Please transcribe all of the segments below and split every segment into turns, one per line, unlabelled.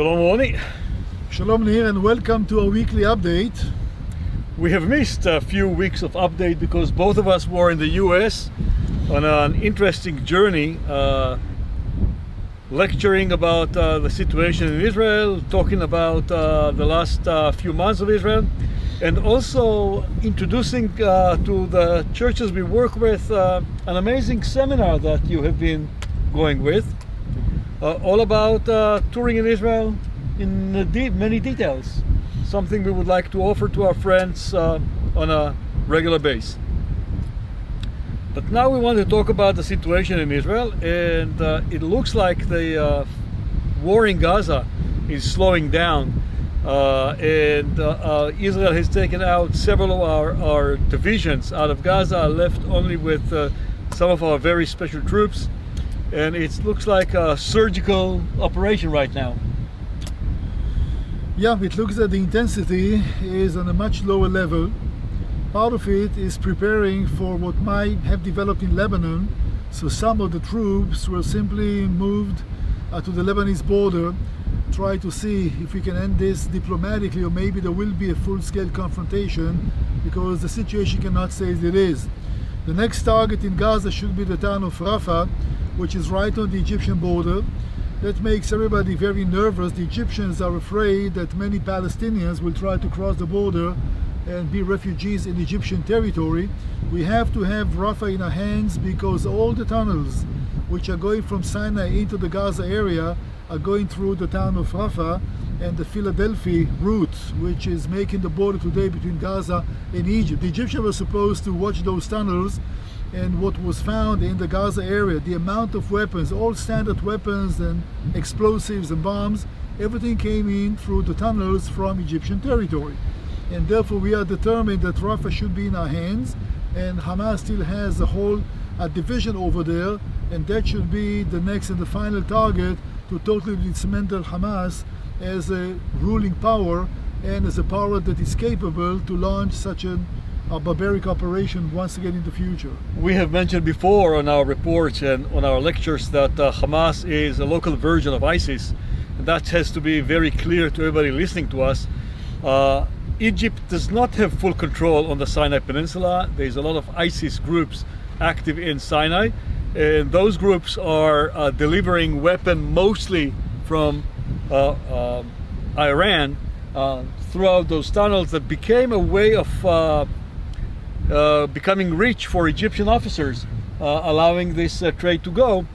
Shalom Roni.
Shalom Nir, and welcome to our weekly update.
We have missed a few weeks of update because both of us were in the US on an interesting journey, lecturing about the situation in Israel, talking about the last few months of Israel, and also introducing to the churches we work with an amazing seminar that you have been going with, all about touring in Israel in many details, something we would like to offer to our friends on a regular basis. But now we want to talk about the situation in Israel, and it looks like the war in Gaza is slowing down, and Israel has taken out several of our divisions out of Gaza, left only with some of our very special troops, and it looks like a surgical operation right now.
Yeah, it looks that the intensity is on a much lower level. Part of it is preparing for what might have developed in Lebanon. So some of the troops were simply moved to the Lebanese border, try to see if we can end this diplomatically, or maybe there will be a full-scale confrontation because the situation cannot stay as it is. The next target in Gaza should be the town of Rafah, which is right on the Egyptian border. That makes everybody very nervous. The Egyptians are afraid that many Palestinians will try to cross the border and be refugees in Egyptian territory. We have to have Rafah in our hands because all the tunnels which are going from Sinai into the Gaza area are going through the town of Rafah and the Philadelphia route, which is making the border today between Gaza and Egypt. The Egyptians were supposed to watch those tunnels, and what was found in the Gaza area, the amount of weapons, all standard weapons and explosives and bombs, everything came in through the tunnels from Egyptian territory. And therefore we are determined that Rafah should be in our hands, and Hamas still has a whole division over there, and that should be the next and the final target to totally dismantle Hamas as a ruling power and as a power that is capable to launch such a barbaric operation once again in the future.
We have mentioned before on our reports and on our lectures that Hamas is a local version of ISIS, and that has to be very clear to everybody listening to us. Egypt does not have full control on the Sinai Peninsula. There's a lot of ISIS groups active in Sinai, and those groups are delivering weapons mostly from Iran throughout those tunnels that became a way of becoming rich for Egyptian officers, allowing this trade to go.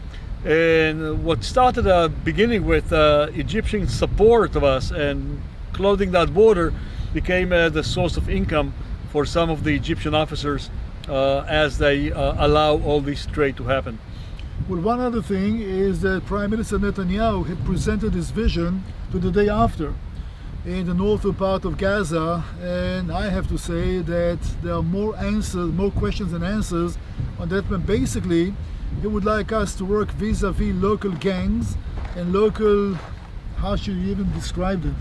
And what started beginning with Egyptian support of us and closing that border became the source of income for some of the Egyptian officers as they allow all this trade to happen.
Well, one other thing is that Prime Minister Netanyahu had presented his vision to the day after in the northern part of Gaza, and I have to say that there are more questions than answers on that. But basically, he would like us to work vis-a-vis local gangs and local, how should you even describe them?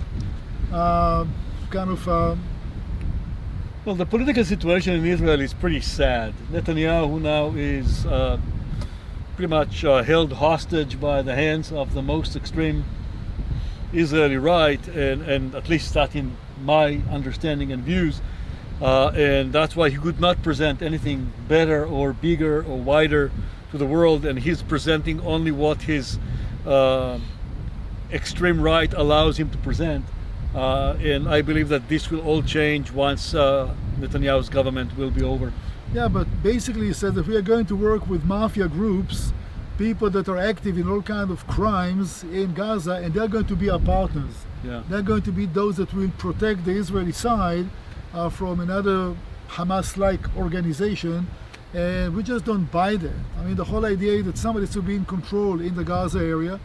Well, the political situation in Israel is pretty sad. Netanyahu now is pretty much held hostage by the hands of the most extreme Israeli right, and at least that in my understanding and views, and that's why he could not present anything better or bigger or wider to the world, and he's presenting only what his extreme right allows him to present, and I believe that this will all change once Netanyahu's government will be over.
Yeah, but basically he said that we are going to work with mafia groups, people that are active in all kinds of crimes in Gaza, and they're going to be our partners.
Yeah.
They're going to be those that will protect the Israeli side from another Hamas-like organization, and we just don't buy that. I mean, the whole idea that somebody should be in control in the Gaza area,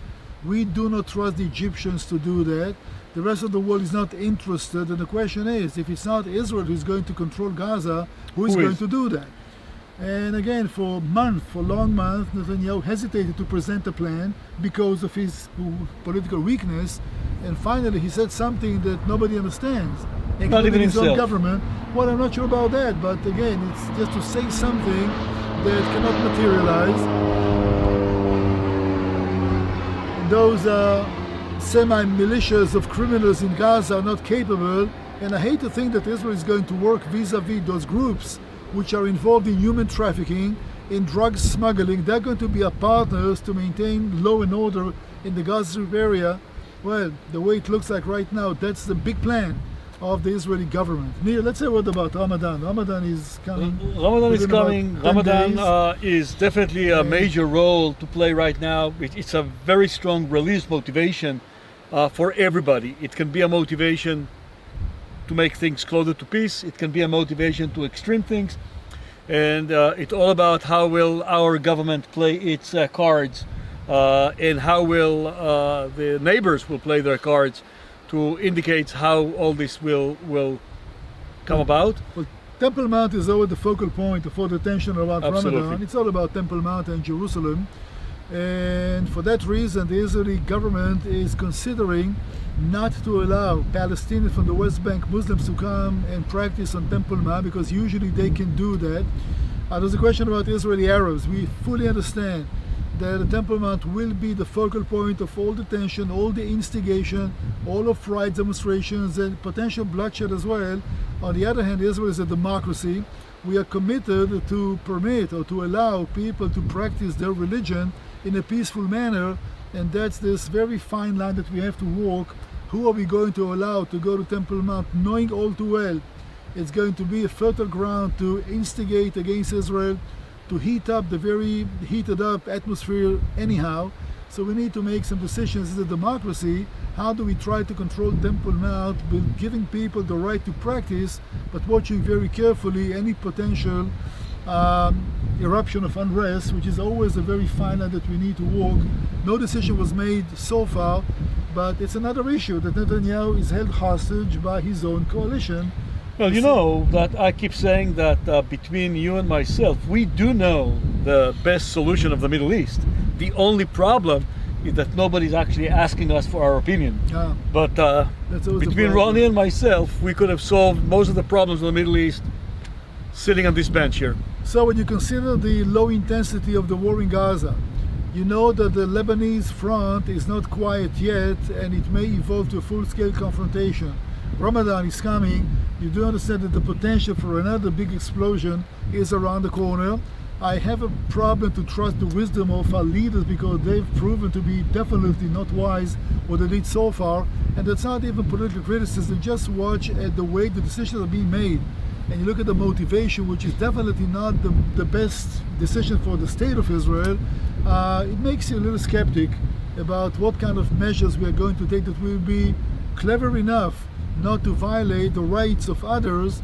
we do not trust the Egyptians to do that. The rest of the world is not interested, and the question is, if it's not Israel who's going to control Gaza, who is going to do that? And again, for long months, Netanyahu hesitated to present a plan because of his political weakness. And finally, he said something that nobody understands, including his own government. Well, I'm not sure about that, but again, it's just to say something that cannot materialize. And those semi-militias of criminals in Gaza are not capable, and I hate to think that Israel is going to work vis-a-vis those groups which are involved in human trafficking, in drug smuggling. They're going to be our partners to maintain law and order in the Gaza Strip area. Well, the way it looks like right now, that's the big plan of the Israeli government. Nir, let's say a word about Ramadan. Ramadan is coming.
Ramadan is coming. Ramadan
days.
Is definitely a major role to play right now. It's a very strong religious motivation for everybody. It can be a motivation to make things closer to peace. It can be a motivation to extreme things. And it's all about how will our government play its cards, and how will the neighbors will play their cards to indicate how all this will come about.
Well, Temple Mount is always the focal point for the attention around
Absolutely.
Ramadan. It's all about Temple Mount and Jerusalem. And for that reason, the Israeli government is considering not to allow Palestinians from the West Bank Muslims to come and practice on Temple Mount, because usually they can do that. There's a question about Israeli Arabs. We fully understand that the Temple Mount will be the focal point of all the tension, all the instigation, all of rights demonstrations, and potential bloodshed as well. On the other hand, Israel is a democracy. We are committed to permit or to allow people to practice their religion in a peaceful manner, and that's this very fine line that we have to walk. Who are we going to allow to go to Temple Mount, knowing all too well it's going to be a fertile ground to instigate against Israel, to heat up the very heated up atmosphere anyhow. So we need to make some decisions as a democracy. How do we try to control Temple Mount with giving people the right to practice, but watching very carefully any potential eruption of unrest, which is always a very fine line that we need to walk. No decision was made so far, but it's another issue that Netanyahu is held hostage by his own coalition.
Well, you know that I keep saying that between you and myself, we do know the best solution of the Middle East. The only problem is that nobody's actually asking us for our opinion.
Yeah.
But
That's always the
between
problem.
Ronnie and myself, we could have solved most of the problems in the Middle East sitting on this bench here.
So when you consider the low intensity of the war in Gaza, you know that the Lebanese front is not quiet yet, and it may evolve to a full-scale confrontation. Ramadan is coming. You do understand that the potential for another big explosion is around the corner. I have a problem to trust the wisdom of our leaders, because they've proven to be definitely not wise what they did so far. And that's not even political criticism. Just watch at the way the decisions are being made, and you look at the motivation, which is definitely not the best decision for the state of Israel. It makes you a little skeptic about what kind of measures we are going to take that will be clever enough not to violate the rights of others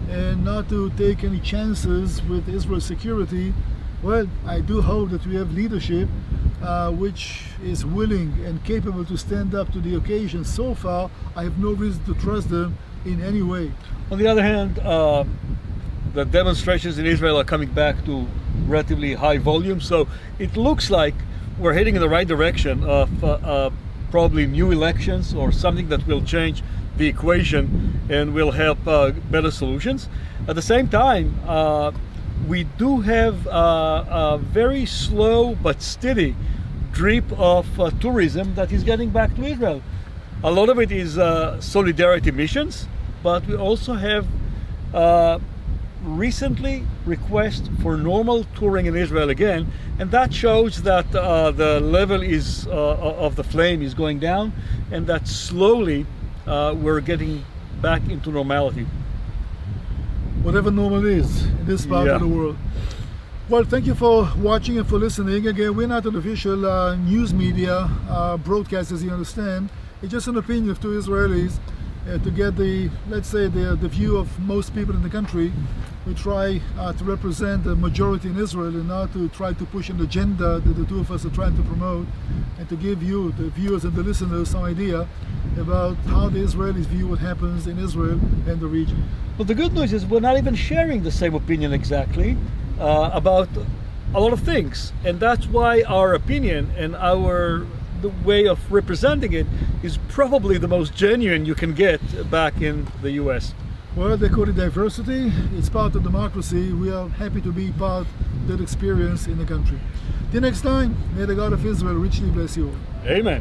and not to take any chances with Israel's security. Well, I do hope that we have leadership which is willing and capable to stand up to the occasion. So far, I have no reason to trust them in any way.
On the other hand, the demonstrations in Israel are coming back to relatively high volume, so it looks like we're heading in the right direction of probably new elections or something that will change the equation and will help better solutions. At the same time, we do have a very slow but steady drip of tourism that is getting back to Israel. A lot of it is solidarity missions, but we also have recently requests for normal touring in Israel again, and that shows that the level is of the flame is going down, and that slowly we're getting back into normality.
Whatever normal is in this part of the world. Well, thank you for watching and for listening. Again, we're not an official news media broadcast, as you understand. It's just an opinion of two Israelis to get the, let's say, the view of most people in the country. We try to represent the majority in Israel and not to try to push an agenda that the two of us are trying to promote, and to give you, the viewers and the listeners, some idea about how the Israelis view what happens in Israel and the region.
But the good news is we're not even sharing the same opinion exactly about a lot of things, and that's why our opinion and the way of representing it is probably the most genuine you can get back in the US.
Well, they call it diversity. It's part of democracy. We are happy to be part of that experience in the country. Till next time, may the God of Israel richly bless you all.
Amen.